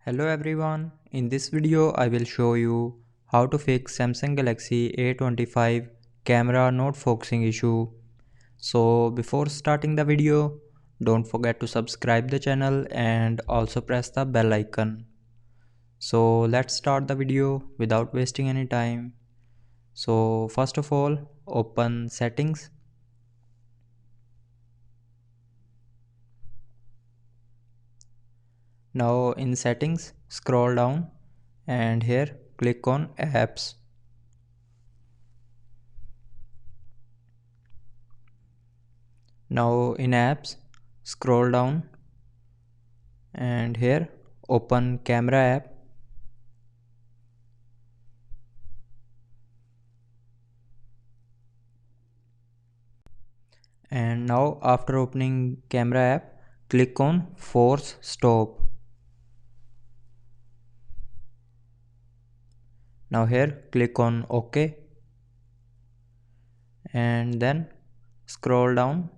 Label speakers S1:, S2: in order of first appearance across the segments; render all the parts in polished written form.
S1: Hello everyone, in this video I will show you how to fix Samsung Galaxy A25 camera not focusing issue. So before starting the video, don't forget to subscribe the channel and also press the bell icon. So let's start the video without wasting any time. So first of all, open settings. Now in settings, scroll down and here click on apps. Now in apps, scroll down and here open camera app. And now after opening camera app, click on force stop. Now here click on OK and then scroll down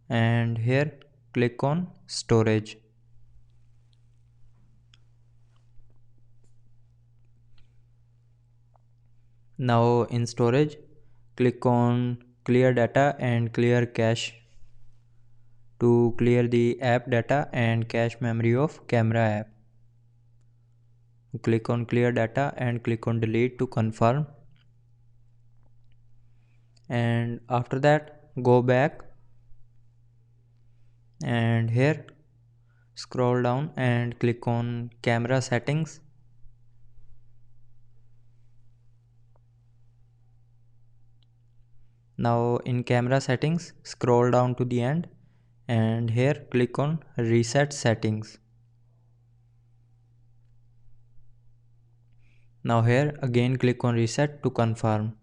S1: and here click on storage. Now in storage, click on clear data and clear cache to clear the app data and cache memory of camera app. Click on clear data and click on delete to confirm. And after that go back and here scroll down and click on camera settings. Now in camera settings, scroll down to the end and here click on reset settings. Now here again click on reset to confirm.